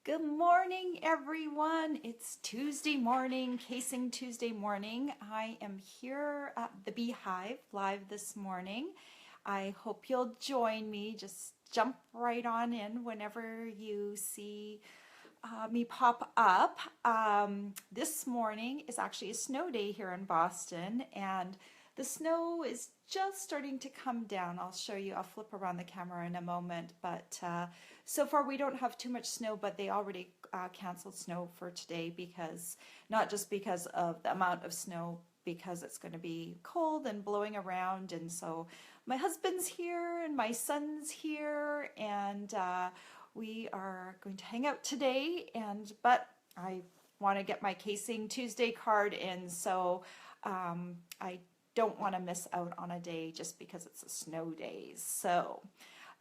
Good morning, everyone. It's Tuesday morning, Casing Tuesday morning. I am here at the Beehive live this morning. I hope you'll join me. Just jump right on in whenever you see me pop up. This morning is actually a snow day here in Boston, and the snow is just starting to come down. I'll show you, I'll flip around the camera in a moment, but so far we don't have too much snow, but they already canceled snow for today because, not just because of the amount of snow, because it's going to be cold and blowing around. And so my husband's here and my son's here, and we are going to hang out today, but I want to get my Casing Tuesday card in, so I don't want to miss out on a day just because it's a snow day. So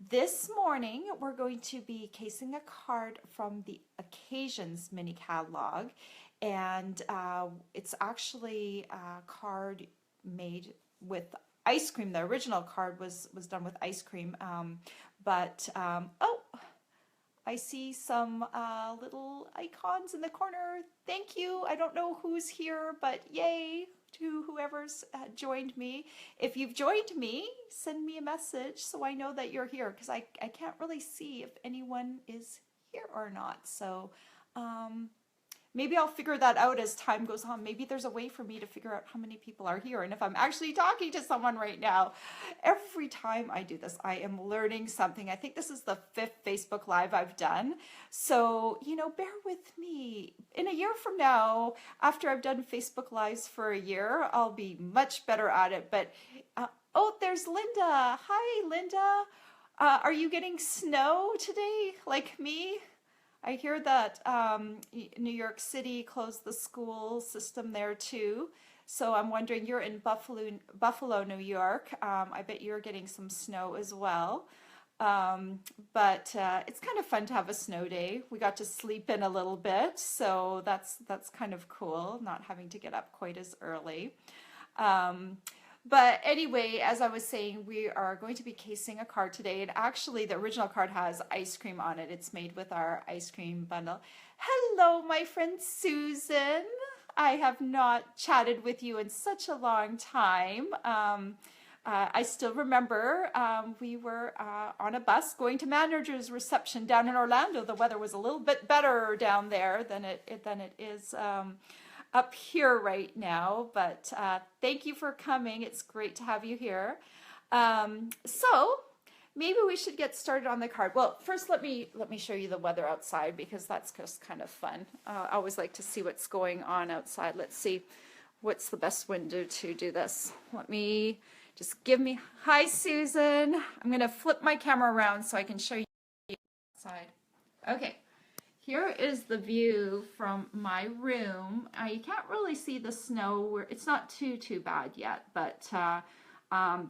this morning we're going to be casing a card from the Occasions mini catalog, and it's actually a card made with ice cream. The original card was done with ice cream, oh, I see some little icons in the corner. Thank you. I don't know who's here, but yay to whoever's joined me. If you've joined me, send me a message so I know that you're here, because I can't really see if anyone is here or not. So maybe I'll figure that out as time goes on. Maybe there's a way for me to figure out how many people are here and if I'm actually talking to someone right now. Every time I do this, I am learning something. I think this is the 5th Facebook Live I've done. So, bear with me. In a year from now, after I've done Facebook Lives for a year, I'll be much better at it. But, oh, there's Linda. Hi, Linda. Are you getting snow today like me? I hear that New York City closed the school system there too. So I'm wondering, you're in Buffalo, New York. I bet you're getting some snow as well. But it's kind of fun to have a snow day. We got to sleep in a little bit, so that's kind of cool, not having to get up quite as early. But anyway, as I was saying, we are going to be casing a card today, and actually the original card has ice cream on it. It's made with our ice cream bundle. Hello, my friend Susan. I have not chatted with you in such a long time. I still remember we were on a bus going to manager's reception down in Orlando. The weather was a little bit better down there than it is up here right now, but thank you for coming. It's great to have you here. So maybe we should get started on the card. Well, first let me show you the weather outside, because that's just kind of fun. I always like to see what's going on outside. Let's see what's the best window to do this. Let me just hi Susan. I'm gonna flip my camera around so I can show you outside. Okay. Here is the view from my room. You can't really see the snow. It's not too bad yet, but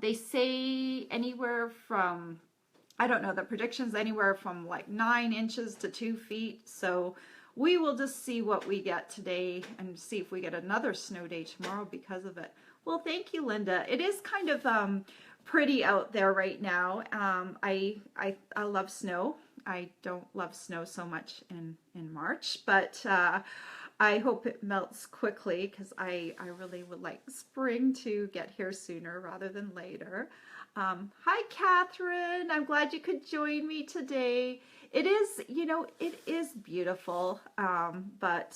they say anywhere from, I don't know, the prediction's anywhere from like 9 inches to 2 feet. So we will just see what we get today and see if we get another snow day tomorrow because of it. Well, thank you, Linda. It is kind of pretty out there right now. I love snow. I don't love snow so much in March, but I hope it melts quickly, because I really would like spring to get here sooner rather than later. Hi, Catherine. I'm glad you could join me today. It is, it is beautiful, but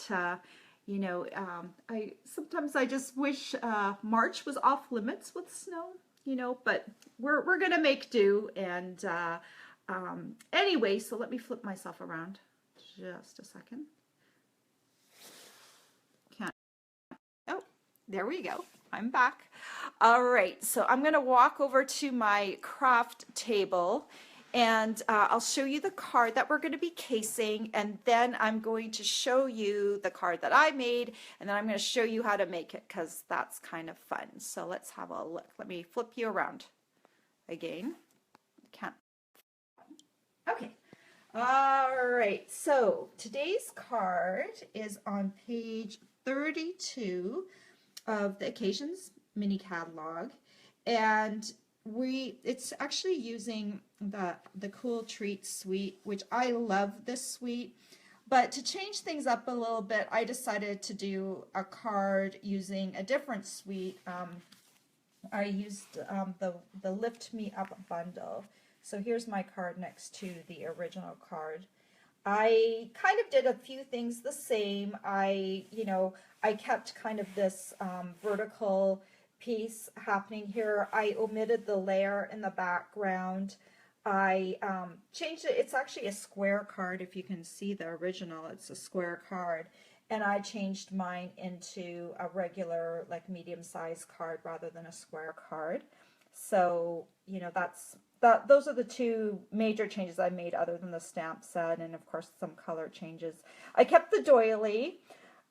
sometimes I just wish March was off limits with snow, but we're gonna make do. And anyway, so let me flip myself around just a second. Oh, there we go. I'm back. All right, so I'm going to walk over to my craft table, and I'll show you the card that we're going to be casing, and then I'm going to show you the card that I made, and then I'm going to show you how to make it, because that's kind of fun. So let's have a look. Let me flip you around again. Can't. Okay. All right, so today's card is on page 32 of the Occasions mini catalog, and it's actually using the Cool Treat suite, which I love this suite. But to change things up a little bit, I decided to do a card using a different suite. I used the Lift Me Up bundle. So here's my card next to the original card. I kind of did a few things the same. I kept kind of this vertical piece happening here. I omitted the layer in the background. I changed it. It's actually a square card. If you can see the original, it's a square card. And I changed mine into a regular, like medium-sized card rather than a square card. So, those are the two major changes I made other than the stamp set and, of course, some color changes. I kept the doily.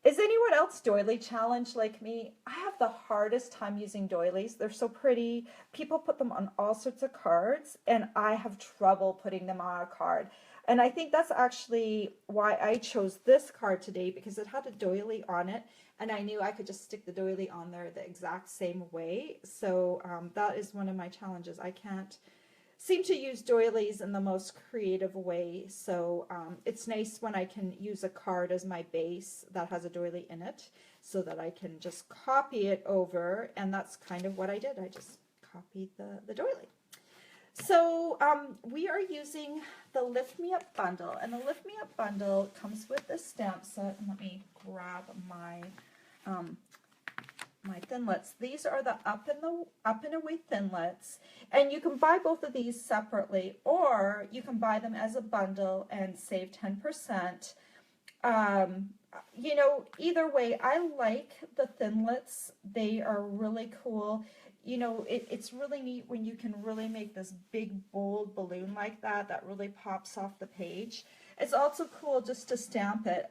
Is anyone else doily challenged like me? I have the hardest time using doilies. They're so pretty. People put them on all sorts of cards, and I have trouble putting them on a card. And I think that's actually why I chose this card today, because it had a doily on it, and I knew I could just stick the doily on there the exact same way. So that is one of my challenges. I can't seem to use doilies in the most creative way, so it's nice when I can use a card as my base that has a doily in it so that I can just copy it over, and that's kind of what I did. I just copied the doily. So we are using the Lift Me Up bundle, and the Lift Me Up bundle comes with this stamp set. And let me grab my my thinlits. These are the up and away thinlits, and you can buy both of these separately, or you can buy them as a bundle and save 10%. Either way, I like the thinlits. They are really cool. It's really neat when you can really make this big bold balloon like that really pops off the page. It's also cool just to stamp it.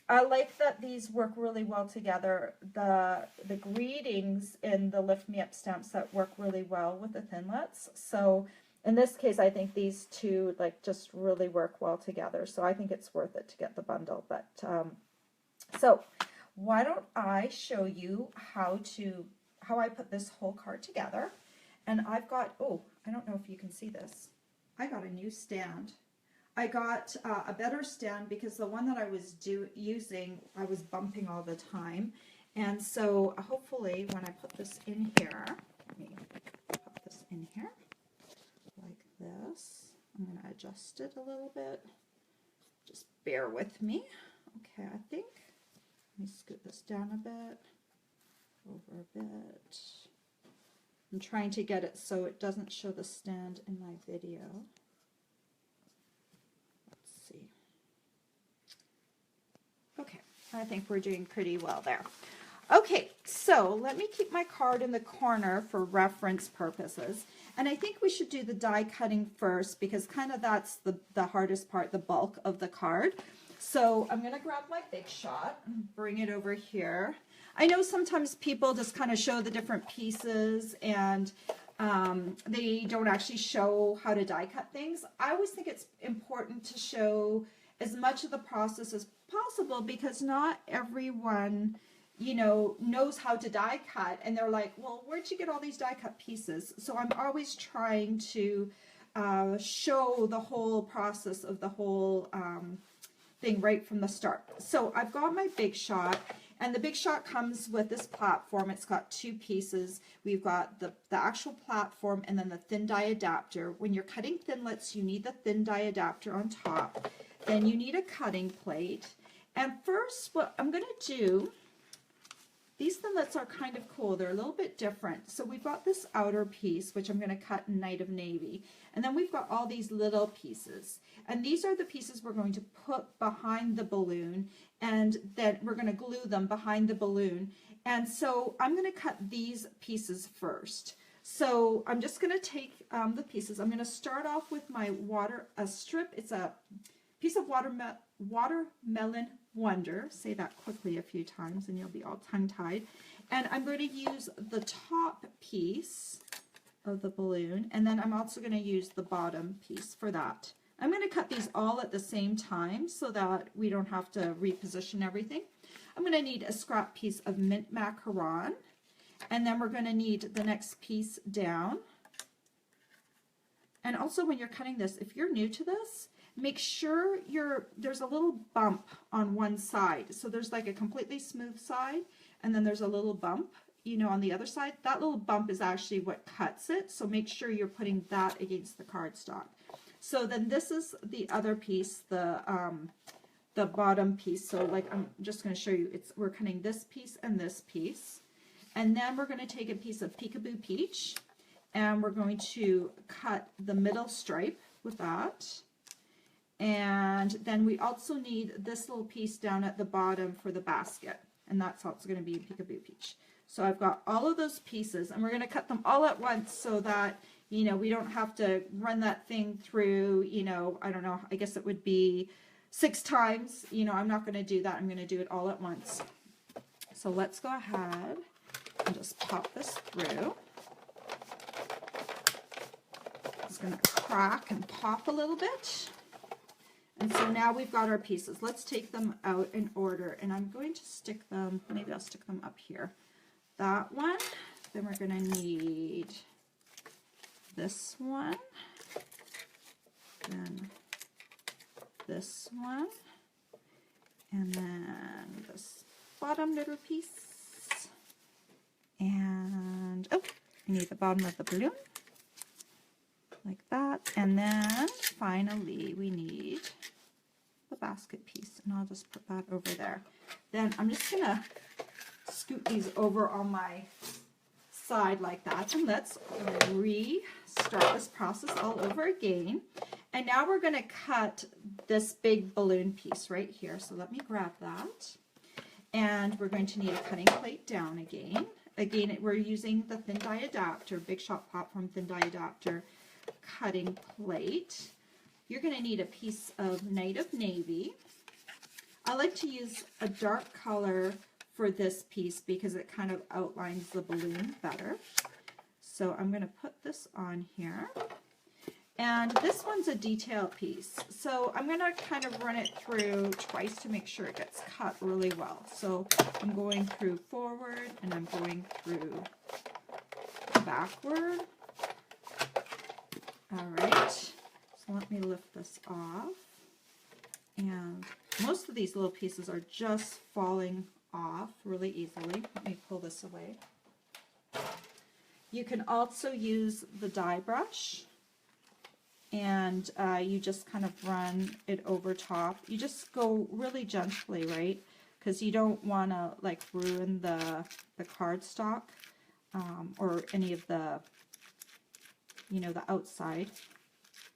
I like that these work really well together. The greetings in the Lift Me Up stamp set work really well with the thinlits. So in this case, I think these two just really work well together. So I think it's worth it to get the bundle. But so why don't I show you how I put this whole card together. And I've got, I don't know if you can see this. I got a new stand. I got a better stand because the one that I was using, I was bumping all the time. And so hopefully when I put this in here, let me put this in here like this. I'm going to adjust it a little bit. Just bear with me. Okay, I think. Let me scoot this down a bit, over a bit. I'm trying to get it so it doesn't show the stand in my video. Okay, I think we're doing pretty well there. Okay, so let me keep my card in the corner for reference purposes. And I think we should do the die cutting first because kind of that's the hardest part, the bulk of the card. So I'm going to grab my Big Shot and bring it over here. I know sometimes people just kind of show the different pieces and they don't actually show how to die cut things. I always think it's important to show as much of the process as possible because not everyone, knows how to die cut, and they're like, well, where'd you get all these die cut pieces? So I'm always trying to show the whole process of the whole thing right from the start. So I've got my Big Shot, and the Big Shot comes with this platform. It's got two pieces. We've got the actual platform and then the thin die adapter. When you're cutting thinlits, you need the thin die adapter on top. Then you need a cutting plate. And first, what I'm going to do, these thinlits are kind of cool. They're a little bit different. So we've got this outer piece, which I'm going to cut in Night of Navy. And then we've got all these little pieces. And these are the pieces we're going to put behind the balloon. And then we're going to glue them behind the balloon. And so I'm going to cut these pieces first. So I'm just going to take the pieces. I'm going to start off with my strip. It's a piece of Watermelon Wonder. Say that quickly a few times and you'll be all tongue-tied. And I'm going to use the top piece of the balloon, and then I'm also going to use the bottom piece for that. I'm going to cut these all at the same time so that we don't have to reposition everything. I'm going to need a scrap piece of mint macaron, and then we're going to need the next piece down. And also when you're cutting this, if you're new to this, make sure there's a little bump on one side. So there's like a completely smooth side, and then there's a little bump, you know, on the other side. That little bump is actually what cuts it. So make sure you're putting that against the cardstock. So then this is the other piece, the bottom piece. So like I'm just going to show you, we're cutting this piece and this piece. And then we're going to take a piece of Peekaboo Peach, and we're going to cut the middle stripe with that. And then we also need this little piece down at the bottom for the basket, and that's also going to be Peekaboo Peach. So I've got all of those pieces, and we're going to cut them all at once so that, you know, we don't have to run that thing through, you know, I don't know, I guess it would be 6 times. You know, I'm not going to do that. I'm going to do it all at once. So let's go ahead and just pop this through. It's going to crack and pop a little bit. And so now we've got our pieces. Let's take them out in order, and I'm going to stick them, maybe I'll stick them up here. That one, then we're going to need this one, then this one, and then this bottom little piece, and oh, we need the bottom of the balloon, like that, and then finally we need the basket piece, and I'll just put that over there. Then I'm just going to scoot these over on my side like that, and let's restart this process all over again. And now we're going to cut this big balloon piece right here. So let me grab that, and we're going to need a cutting plate down again. Again, we're using the Thin Die Adapter, Big Shot Pop from Thin Die Adapter cutting plate. You're going to need a piece of Night of Navy. I like to use a dark color for this piece because it kind of outlines the balloon better. So I'm going to put this on here. And this one's a detail piece. So I'm going to kind of run it through twice to make sure it gets cut really well. So I'm going through forward, and I'm going through backward. All right, so let me lift this off. And most of these little pieces are just falling off really easily. Let me pull this away. You can also use the die brush, and you just kind of run it over top. You just go really gently, right? Because you don't want to like ruin the cardstock or any of the, you know, the outside.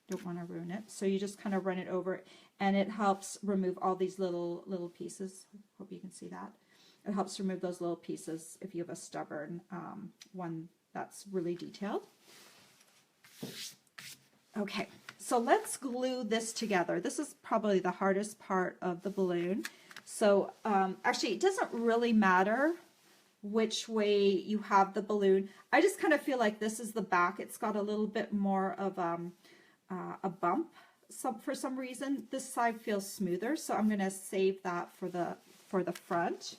Don't want to ruin it. So you just kind of run it over, and it helps remove all these little pieces. Hope you can see that. It helps remove those little pieces if you have a stubborn one that's really detailed. Okay, so let's glue this together. This is probably the hardest part of the balloon. So actually, it doesn't really matter which way you have the balloon. I just kind of feel like this is the back. It's got a little bit more of a bump. For some reason, this side feels smoother, so I'm going to save that for the front.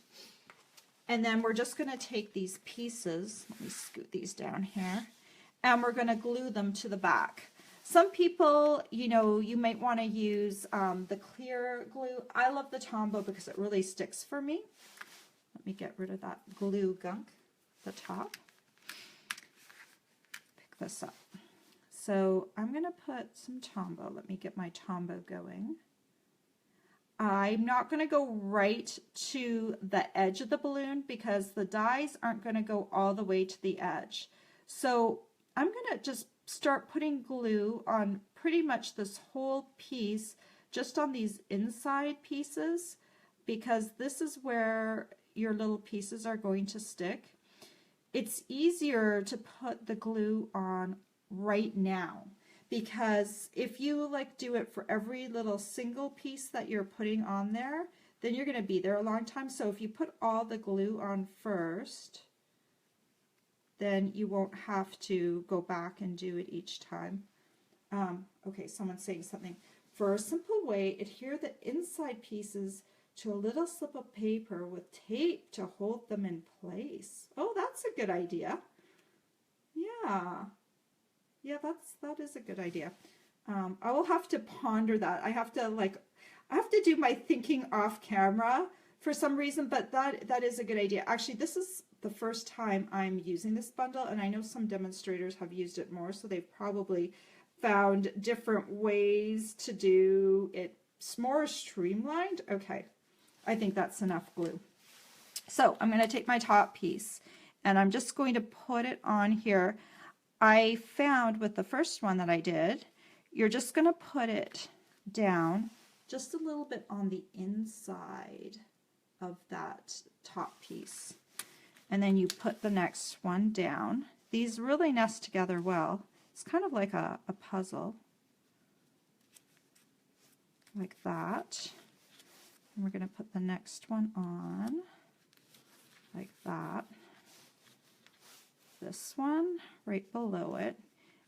And then we're just going to take these pieces, let me scoot these down here, and we're going to glue them to the back. Some people, you know, you might want to use the clear glue. I love the Tombow because it really sticks for me. Let me get rid of that glue gunk at the top. Pick this up. So I'm going to put some Tombow. Let me get my Tombow going. I'm not going to go right to the edge of the balloon because the dies aren't going to go all the way to the edge. So I'm going to just start putting glue on pretty much this whole piece, just on these inside pieces, because this is where your little pieces are going to stick. It's easier to put the glue on right now, because if you like do it for every little single piece that you're putting on there, then you're going to be there a long time. So if you put all the glue on first, then you won't have to go back and do it each time. Okay, someone's saying something. For a simple way, adhere the inside pieces to a little slip of paper with tape to hold them in place. Oh, that's a good idea. Yeah. Yeah, that is a good idea. I will have to ponder that. I have to do my thinking off camera for some reason, but that is a good idea. Actually, this is the first time I'm using this bundle, and I know some demonstrators have used it more, so they've probably found different ways to do it more streamlined. Okay, I think that's enough glue. So I'm going to take my top piece and I'm just going to put it on here. I found with the first one that I did, you're just going to put it down just a little bit on the inside of that top piece. And then you put the next one down. These really nest together well. It's kind of like a puzzle, like that. And we're going to put the next one on, like that. This one right below it.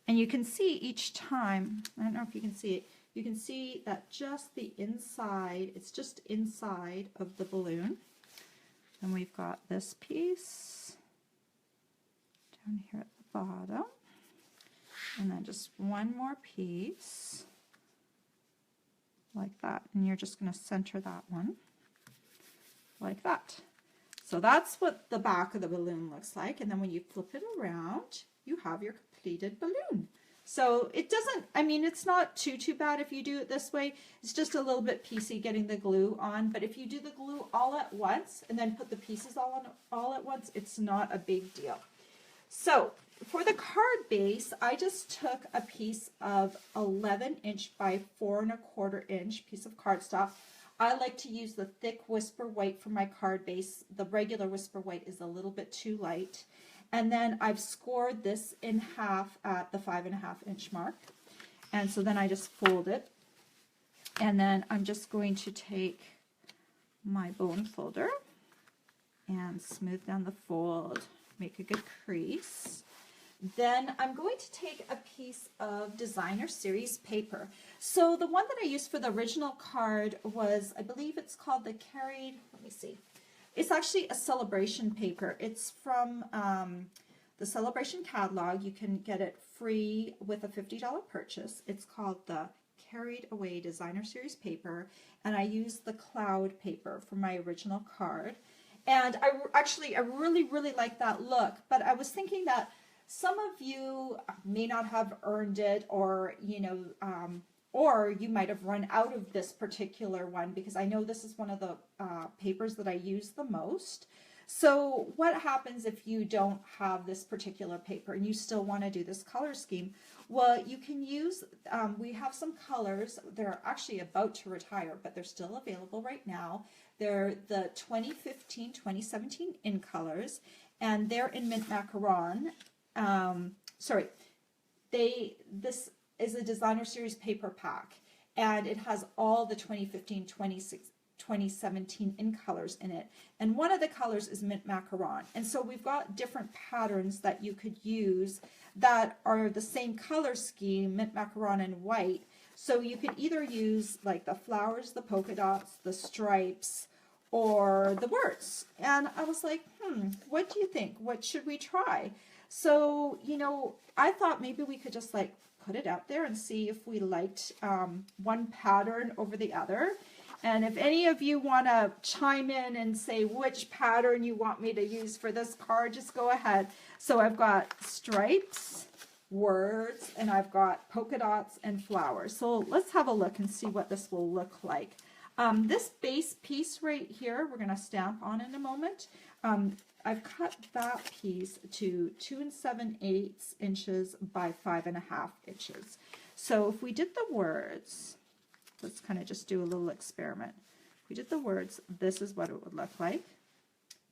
And you can see each time, I don't know if you can see it, you can see that just the inside, it's just inside of the balloon. And we've got this piece down here at the bottom. And then just one more piece like that. And you're just going to center that one like that. So that's what the back of the balloon looks like. And then when you flip it around, you have your completed balloon. So it doesn't, I mean, it's not too bad if you do it this way. It's just a little bit piecey getting the glue on. But if you do the glue all at once and then put the pieces all at once, it's not a big deal. So for the card base, I just took a piece of 11" by 4 1/4" piece of cardstock. I like to use the thick Whisper White for my card base. The regular Whisper White is a little bit too light. And then I've scored this in half at the 5.5" mark. And so then I just fold it. And then I'm just going to take my bone folder and smooth down the fold, make a good crease. Then I'm going to take a piece of designer series paper. So the one that I used for the original card was, I believe it's called the Carried, let me see. It's actually a celebration paper. It's from the Celebration catalog. You can get it free with a $50 purchase. It's called the Carried Away Designer Series paper, and I used the cloud paper for my original card. And I really like that look, but I was thinking that some of you may not have earned it, or or you might have run out of this particular one, because I know this is one of the papers that I use the most. So what happens if you don't have this particular paper and you still want to do this color scheme? Well, you can use, we have some colors. They're actually about to retire, but they're still available right now. They're the 2015, 2017 in colors, and they're in mint macaron. This is a designer series paper pack, and it has all the 2015, 2017 in colors in it. And one of the colors is mint macaron. And so we've got different patterns that you could use that are the same color scheme, mint macaron and white. So you could either use like the flowers, the polka dots, the stripes, or the words. And I was like, what do you think? What should we try? So, I thought maybe we could just like put it out there and see if we liked one pattern over the other. And if any of you want to chime in and say which pattern you want me to use for this card, just go ahead. So I've got stripes, words, and I've got polka dots and flowers. So let's have a look and see what this will look like. This base piece right here, we're going to stamp on in a moment. I've cut that piece to 2 7/8 inches by 5.5 inches. So if we did the words, let's kind of just do a little experiment. If we did the words, this is what it would look like.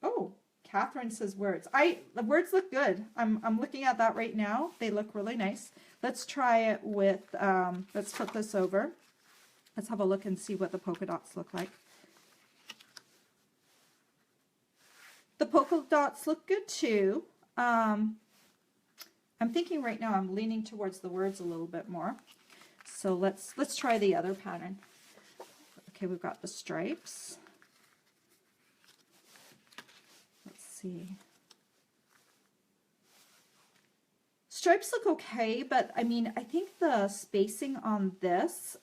Oh, Catherine says words. The words look good. I'm looking at that right now. They look really nice. Let's try it with, let's flip this over. Let's have a look and see what the polka dots look like. The polka dots look good too. I'm thinking right now I'm leaning towards the words a little bit more. So let's try the other pattern. Okay, we've got the stripes. Let's see. Stripes look okay, but I mean, I think the spacing on this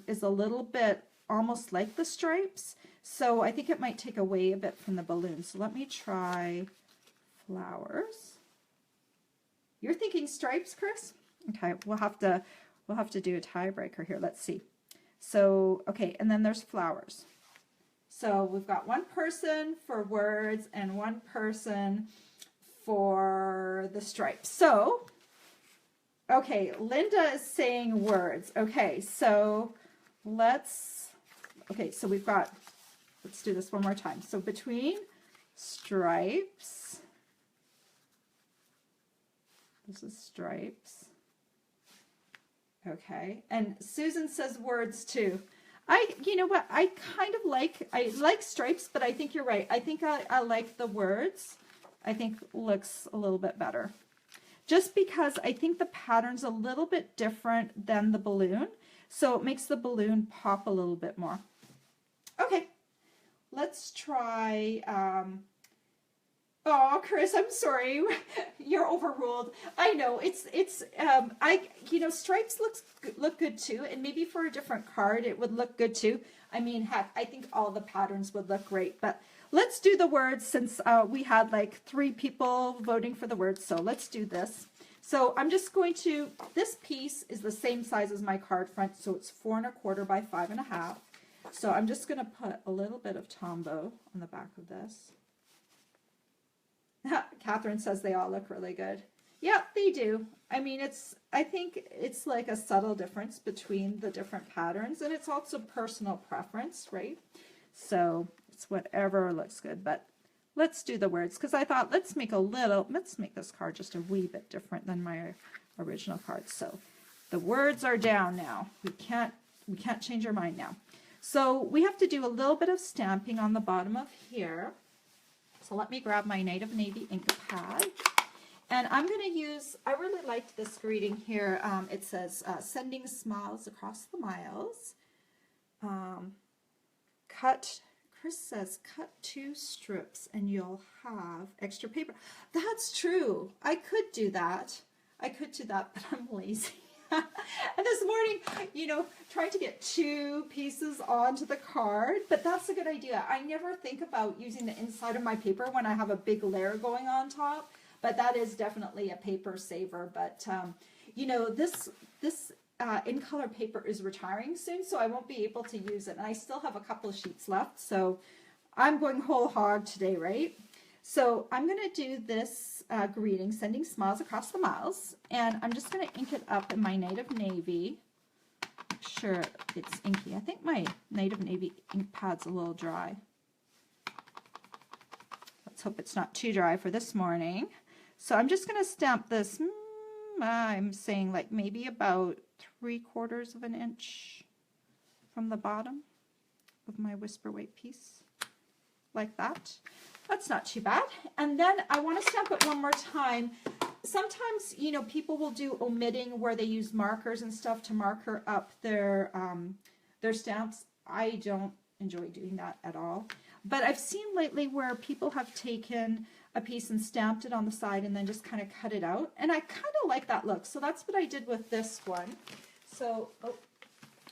is a little bit almost like the stripes. So I think it might take away a bit from the balloon. So let me try flowers. You're thinking stripes, Chris? Okay, we'll have to do a tiebreaker here. Let's see. So, okay, and then there's flowers. So we've got one person for words and one person for the stripes. So, okay, Linda is saying words. Okay, so so we've got, let's do this one more time. So between stripes, this is stripes. Okay, and Susan says words too. You know what, I like stripes, but I think you're right. I think I like the words. I think looks a little bit better. Just because I think the pattern's a little bit different than the balloon, so it makes the balloon pop a little bit more. Okay, let's try, oh, Chris, I'm sorry. You're overruled. I know, stripes look good too, and maybe for a different card it would look good too. I mean, heck, I think all the patterns would look great, but let's do the words since we had like 3 people voting for the words, so let's do this. So I'm just going to, this piece is the same size as my card front, so it's 4 1/4 by 5 1/2. So I'm just going to put a little bit of Tombow on the back of this. Catherine says they all look really good. Yeah, they do. I mean, I think it's like a subtle difference between the different patterns, and it's also personal preference, right? So it's whatever looks good, but let's do the words, because I thought let's make this card just a wee bit different than my original card. So the words are down now. We can't change our mind now. So we have to do a little bit of stamping on the bottom of here. So let me grab my Native Navy ink pad. And I'm going to use, I really liked this greeting here. It says, sending smiles across the miles. Chris says, cut 2 strips and you'll have extra paper. That's true. I could do that, but I'm lazy. And this morning, trying to get 2 pieces onto the card, but that's a good idea. I never think about using the inside of my paper when I have a big layer going on top, but that is definitely a paper saver. But, this in color paper is retiring soon, so I won't be able to use it. And I still have a couple of sheets left, so I'm going whole hog today, right? So I'm going to do this greeting, sending smiles across the miles, and I'm just going to ink it up in my Native Navy. Make sure it's inky. I think my Native Navy ink pad's a little dry. Let's hope it's not too dry for this morning. So I'm just going to stamp this, I'm saying like maybe about 3/4 of an inch from the bottom of my whisper weight piece, like that. That's not too bad. And then I want to stamp it one more time. Sometimes, people will do omitting where they use markers and stuff to marker up their stamps. I don't enjoy doing that at all. But I've seen lately where people have taken a piece and stamped it on the side and then just kind of cut it out. And I kind of like that look. So that's what I did with this one. So,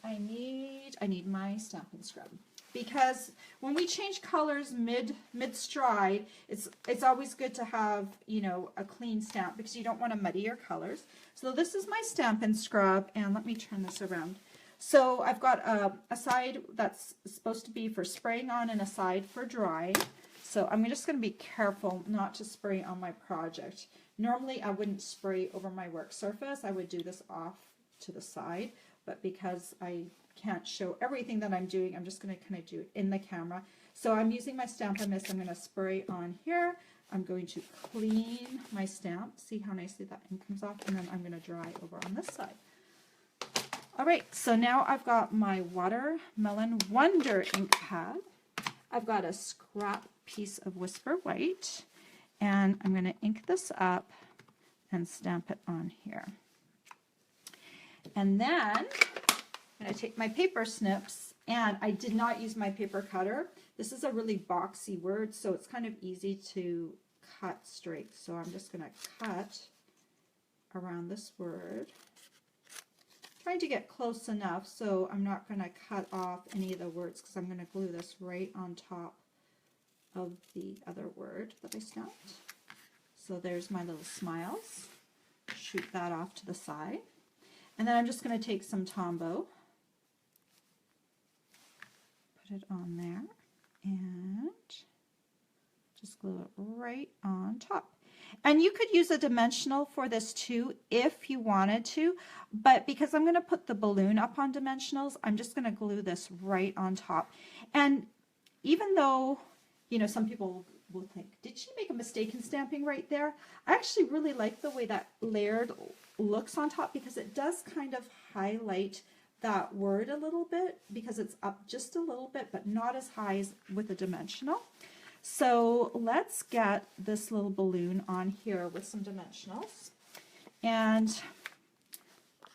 I need my stamping scrub. Because when we change colors mid-stride, it's always good to have, a clean stamp because you don't want to muddy your colors. So this is my Stampin' Scrub, and let me turn this around. So I've got a side that's supposed to be for spraying on and a side for drying. So I'm just going to be careful not to spray on my project. Normally I wouldn't spray over my work surface. I would do this off to the side, but because I can't show everything that I'm doing, I'm just going to kind of do it in the camera. So I'm using my Stampin' Mist. I'm going to spray on here. I'm going to clean my stamp. See how nicely that ink comes off, and then I'm going to dry over on this side. All right, so now I've got my Watermelon Wonder ink pad. I've got a scrap piece of Whisper White, and I'm going to ink this up and stamp it on here. And then I'm going to take my paper snips, and I did not use my paper cutter. This is a really boxy word, so it's kind of easy to cut straight. So I'm just going to cut around this word. Trying to get close enough so I'm not going to cut off any of the words because I'm going to glue this right on top of the other word that I stamped. So there's my little smiles. Shoot that off to the side. And then I'm just going to take some Tombow, put it on there, and just glue it right on top. And you could use a dimensional for this too if you wanted to, but because I'm going to put the balloon up on dimensionals, I'm just going to glue this right on top. And even though, you know, some people will think, did she make a mistake in stamping right there? I actually really like the way that layered looks on top because it does kind of highlight that word a little bit because it's up just a little bit, but not as high as with a dimensional. So let's get this little balloon on here with some dimensionals. And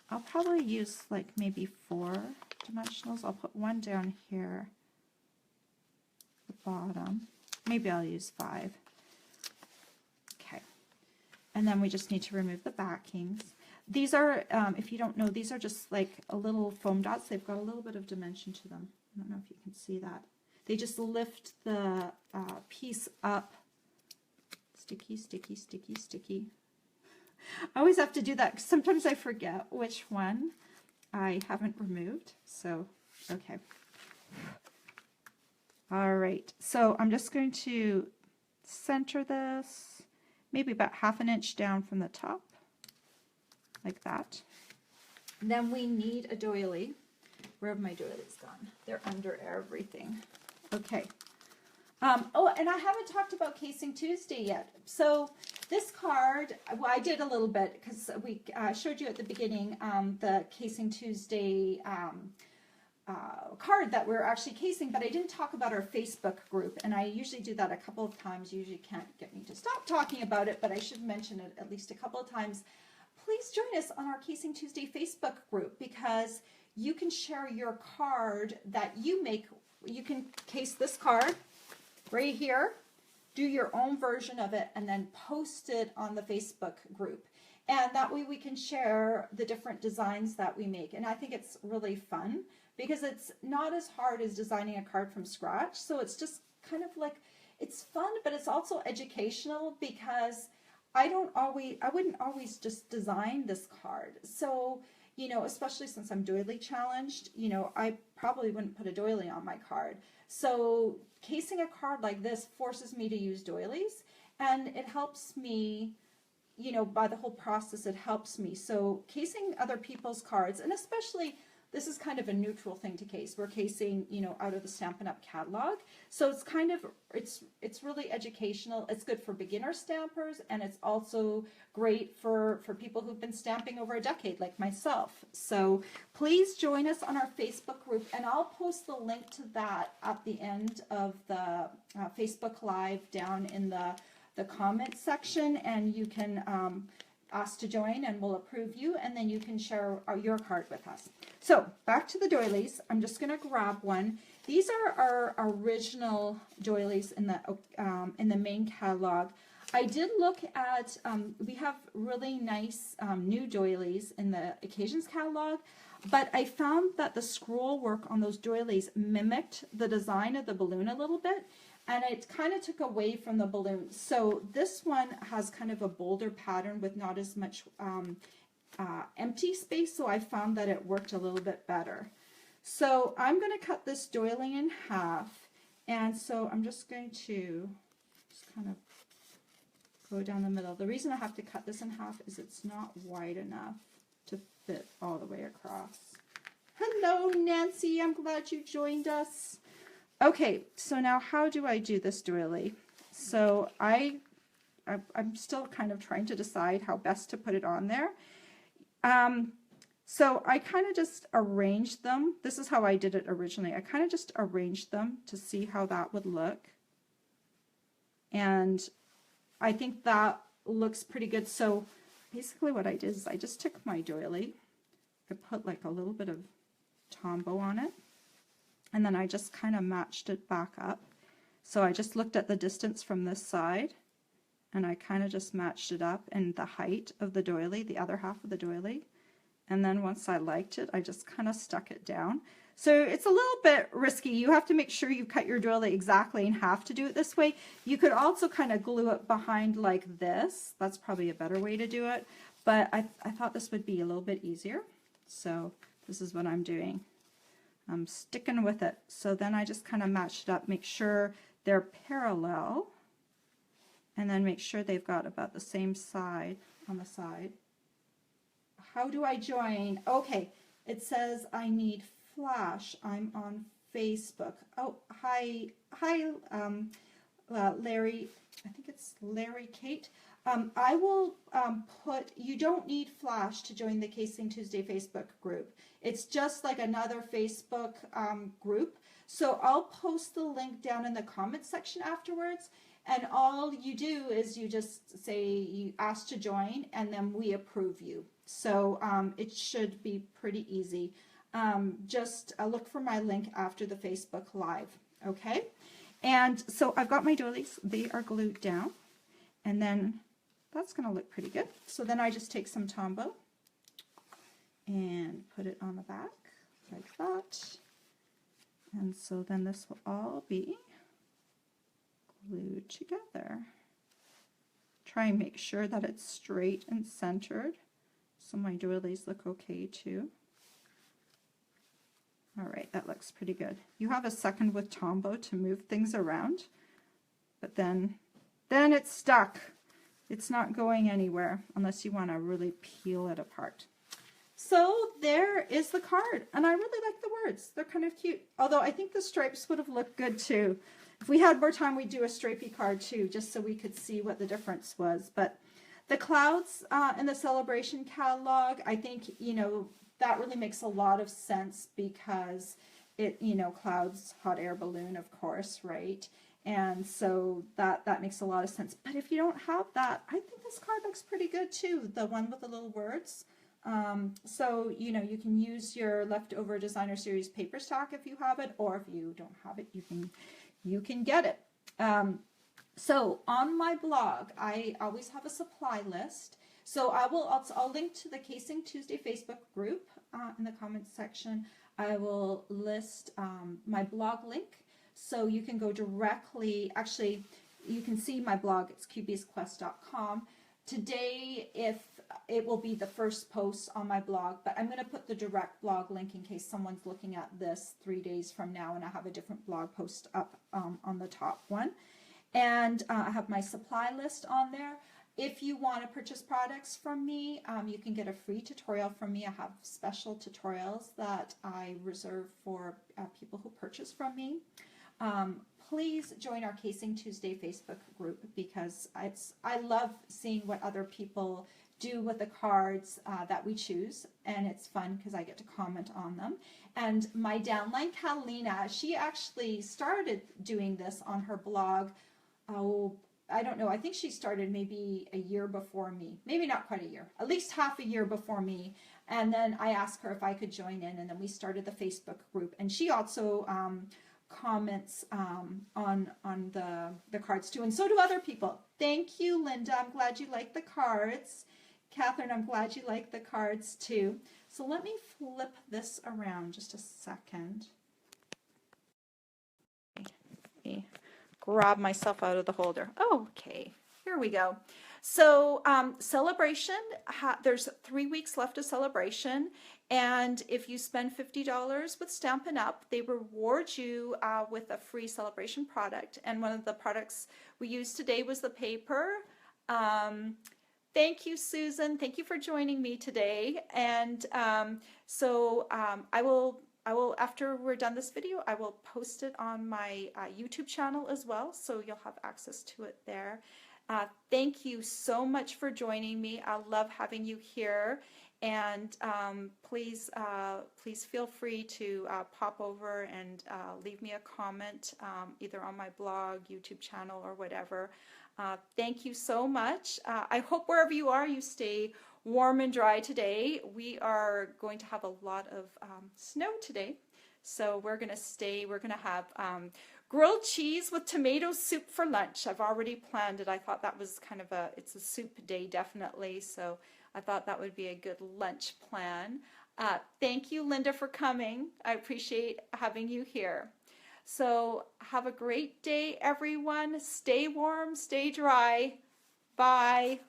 I'll probably use like maybe 4 dimensionals. I'll put one down here at the bottom. Maybe I'll use 5. Okay. And then we just need to remove the backings. These are, if you don't know, these are just like a little foam dots. They've got a little bit of dimension to them. I don't know if you can see that. They just lift the piece up. Sticky, sticky, sticky, sticky. I always have to do that because sometimes I forget which one I haven't removed. So, okay. All right, so I'm just going to center this maybe about 1/2 inch down from the top, like that. And then we need a doily. Where have my doilies gone? They're under everything. Okay. Oh, and I haven't talked about Casing Tuesday yet. So this card, well, I did a little bit because we showed you at the beginning the Casing Tuesday card that we're actually casing, but I didn't talk about our Facebook group, and I usually do that a couple of times. You usually can't get me to stop talking about it, but I should mention it at least a couple of times. Please join us on our Casing Tuesday Facebook group because you can share your card that you make. You can case this card right here, do your own version of it, and then post it on the Facebook group. And that way we can share the different designs that we make. And I think it's really fun because it's not as hard as designing a card from scratch. So it's just kind of like, it's fun, but it's also educational because I wouldn't always just design this card. So, you know, especially since I'm doily challenged, you know, I probably wouldn't put a doily on my card. So casing a card like this forces me to use doilies, and it helps me, you know, by the whole process, it helps me. So casing other people's cards, and especially this is kind of a neutral thing to case. We're casing, you know, out of the Stampin' Up! Catalog. So it's kind of, it's really educational. It's good for beginner stampers, and it's also great for people who've been stamping over a decade like myself. So please join us on our Facebook group, and I'll post the link to that at the end of the Facebook Live down in the comment section, and you can ask to join and we'll approve you, and then you can share your card with us. So back to the doilies. I'm just going to grab one. These are our original doilies in the main catalog. I did look at, we have really nice new doilies in the Occasions catalog, but I found that the scroll work on those doilies mimicked the design of the balloon a little bit, and it kind of took away from the balloon. So this one has kind of a bolder pattern with not as much empty space, so I found that it worked a little bit better. So I'm going to cut this doily in half, and so I'm just going to just kind of go down the middle. The reason I have to cut this in half is it's not wide enough to fit all the way across. Hello, Nancy. I'm glad you joined us. Okay, so now how do I do this doily? So I'm still kind of trying to decide how best to put it on there. So I kind of just arranged them. This is how I did it originally. I kind of just arranged them to see how that would look. And I think that looks pretty good. So basically what I did is I just took my doily, I put like a little bit of Tombow on it, and then I just kind of matched it back up. So I just looked at the distance from this side and I kind of just matched it up in the height of the doily, the other half of the doily. And then once I liked it, I just kind of stuck it down. So it's a little bit risky. You have to make sure you cut your doily exactly in half to do it this way. You could also kind of glue it behind like this. That's probably a better way to do it. But I thought this would be a little bit easier. So this is what I'm doing. I'm sticking with it. So then I just kind of matched it up, make sure they're parallel, and then make sure they've got about the same side on the side. How do I join? Okay, it says I need flash. I'm on Facebook. Oh, hi, Larry. I think it's Larry Kate. I will put, you don't need flash to join the Casing Tuesday Facebook group. It's just like another Facebook group. So I'll post the link down in the comments section afterwards. And all you do is you just say you ask to join, and then we approve you. So it should be pretty easy. Just look for my link after the Facebook Live, okay? And so I've got my doilies. They are glued down. And then that's going to look pretty good. So then I just take some Tombow and put it on the back like that. And so then this will all be glued together. Try and make sure that it's straight and centered so my doilies look okay too. All right, that looks pretty good. You have a second with Tombow to move things around, but then it's stuck. It's not going anywhere unless you want to really peel it apart. So there is the card, and I really like the words. They're kind of cute, although I think the stripes would have looked good too. If we had more time, we'd do a stripy card too, just so we could see what the difference was. But the clouds in the celebration catalog, I think, you know, that really makes a lot of sense because it, you know, clouds, hot air balloon, of course, right? And so that makes a lot of sense. But if you don't have that, I think this card looks pretty good too, the one with the little words. So, you know, you can use your leftover designer series paper stack if you have it, or if you don't have it, you can get it. So on my blog, I always have a supply list. So I'll link to the Casing Tuesday Facebook group in the comments section. I will list my blog link, so you can go directly. Actually, you can see my blog. It's qbsquest.com. Today, if it will be the first post on my blog, but I'm going to put the direct blog link in case someone's looking at this 3 days from now, and I have a different blog post up on the top one. And I have my supply list on there. If you want to purchase products from me, you can get a free tutorial from me. I have special tutorials that I reserve for people who purchase from me. Please join our Casing Tuesday Facebook group because I love seeing what other people do with the cards that we choose, and it's fun because I get to comment on them. And my downline, Catalina, she actually started doing this on her blog. Oh, I don't know. I think she started maybe a year before me. Maybe not quite a year. At least half a year before me. And then I asked her if I could join in, and then we started the Facebook group. And she also comments on the cards too, and so do other people. Thank you, Linda. I'm glad you like the cards. Catherine, I'm glad you like the cards too. So let me flip this around just a second. Okay. Grab myself out of the holder. Oh, okay, here we go. So celebration, there's 3 weeks left of celebration, and if you spend $50 with Stampin' Up, they reward you with a free celebration product. And one of the products we used today was the paper. Thank you, Susan. Thank you for joining me today. And I will, after we're done this video, I will post it on my YouTube channel as well, so you'll have access to it there. Thank you so much for joining me. I love having you here. And please feel free to pop over and leave me a comment either on my blog, YouTube channel, or whatever. Thank you so much. I hope wherever you are, you stay warm and dry today. We are going to have a lot of snow today, So we're going to stay. We're going to have grilled cheese with tomato soup for lunch. I've already planned it. I thought that was kind of it's a soup day, definitely. So I thought that would be a good lunch plan. Thank you, Linda, for coming. I appreciate having you here. So have a great day, everyone. Stay warm, stay dry. Bye.